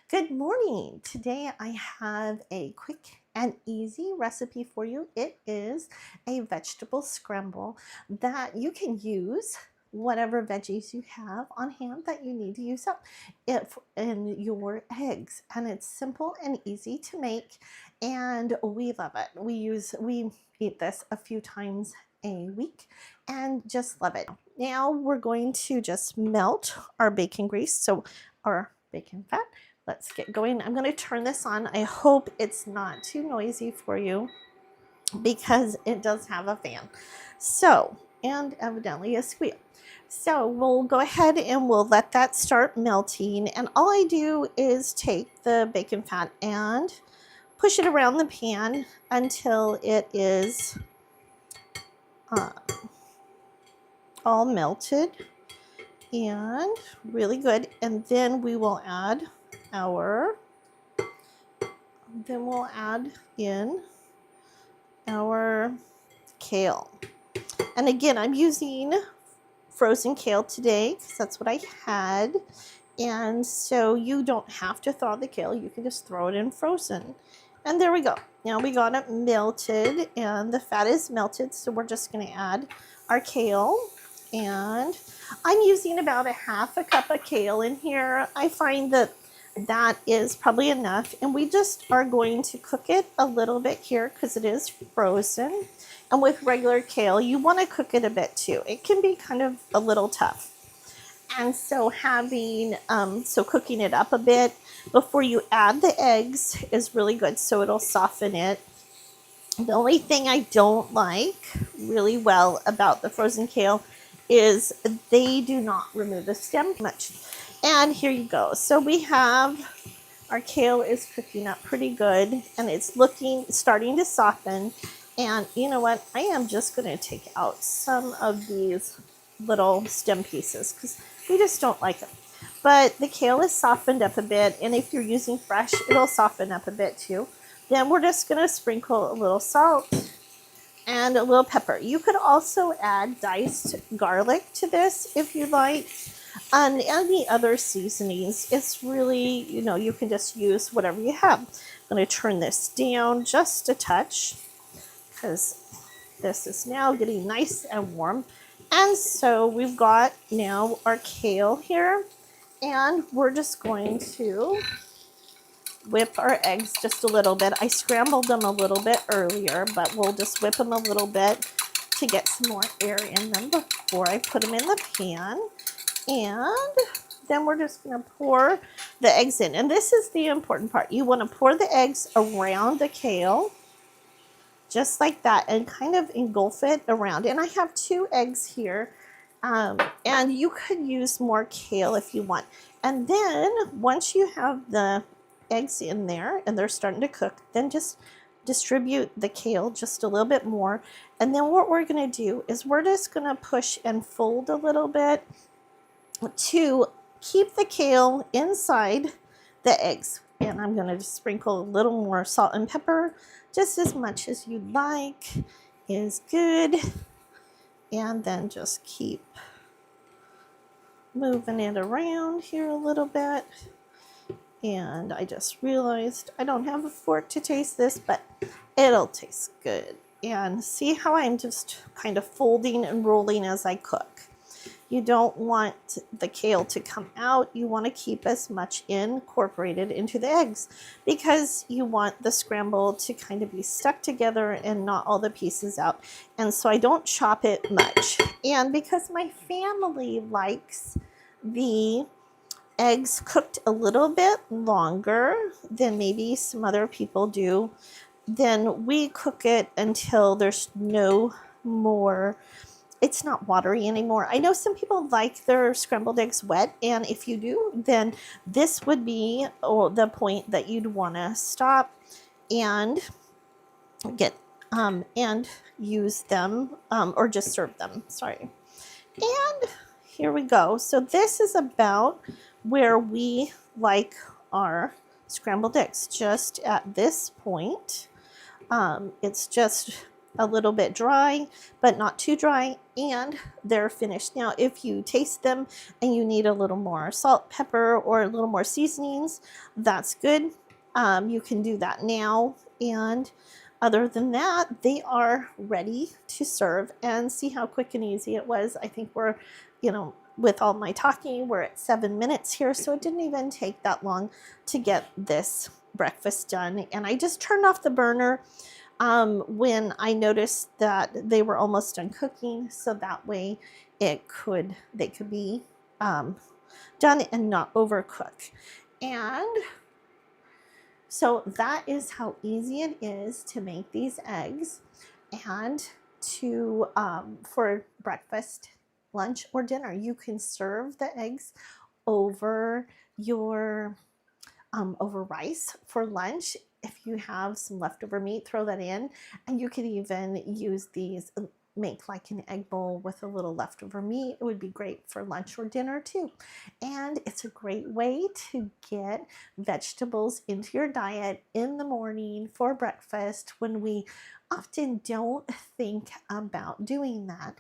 Good morning. Today I have a quick and easy recipe for you. It is a vegetable scramble that you can use whatever veggies you have on hand that you need to use up in your eggs. And it's simple and easy to make, and we love it. We eat this a few times a week and just love it. Now we're going to just melt our bacon grease, so our bacon fat. Let's get going. I'm going to turn this on. I hope it's not too noisy for you because it does have a fan. So, and evidently a squeal. So we'll go ahead and we'll let that start melting. And all I do is take the bacon fat and push it around the pan until it is all melted and really good. And then we will add in our kale. And again, I'm using frozen kale today because that's what I had. And so you don't have to thaw the kale. You can just throw it in frozen. And there we go. Now we got it melted and the fat is melted. So we're just going to add our kale. And I'm using about a half a cup of kale in here. I find that is probably enough. And we just are going to cook it a little bit here because it is frozen. And with regular kale, you want to cook it a bit too. It can be kind of a little tough. And so cooking it up a bit before you add the eggs is really good. So it'll soften it. The only thing I don't like really well about the frozen kale is they do not remove the stem much. And here you go. So we have our kale is cooking up pretty good and it's starting to soften. And you know what? I am just going to take out some of these little stem pieces because we just don't like them. But the kale is softened up a bit, and if you're using fresh, it'll soften up a bit too. Then we're just going to sprinkle a little salt and a little pepper. You could also add diced garlic to this if you like. And the other seasonings, it's really, you can just use whatever you have. I'm going to turn this down just a touch because this is now getting nice and warm. And so we've got now our kale here, and we're just going to whip our eggs just a little bit. I scrambled them a little bit earlier, but we'll just whip them a little bit to get some more air in them before I put them in the pan. And then we're just going to pour the eggs in. And this is the important part. You want to pour the eggs around the kale, just like that, and kind of engulf it around. And I have 2 eggs here, and you could use more kale if you want. And then once you have the eggs in there and they're starting to cook, then just distribute the kale just a little bit more. And then what we're going to do is we're just going to push and fold a little bit to keep the kale inside the eggs. And I'm going to just sprinkle a little more salt and pepper, just as much as you'd like is good. And then just keep moving it around here a little bit. And I just realized I don't have a fork to taste this, but it'll taste good. And see how I'm just kind of folding and rolling as I cook. You don't want the kale to come out. You want to keep as much incorporated into the eggs because you want the scramble to kind of be stuck together and not all the pieces out. And so I don't chop it much. And because my family likes the eggs cooked a little bit longer than maybe some other people do, then we cook it until there's no more. It's not watery anymore. I know some people like their scrambled eggs wet, and if you do, then this would be the point that you'd want to stop and get and use them or just serve them. Sorry. And here we go. So this is about where we like our scrambled eggs. Just at this point, it's just a little bit dry, but not too dry, and they're finished. Now, if you taste them and you need a little more salt, pepper, or a little more seasonings, that's good. You can do that now. And other than that, they are ready to serve. And see how quick and easy it was. I think we're, with all my talking, we're at 7 minutes here, so it didn't even take that long to get this breakfast done. And I just turned off the burner when I noticed that they were almost done cooking, so that way they could be done and not overcook. And so that is how easy it is to make these eggs, and to for breakfast, lunch, or dinner. You can serve the eggs over your over rice for lunch. If you have some leftover meat, throw that in, and you could even use these, make like an egg bowl with a little leftover meat. It would be great for lunch or dinner too. And it's a great way to get vegetables into your diet in the morning for breakfast when we often don't think about doing that.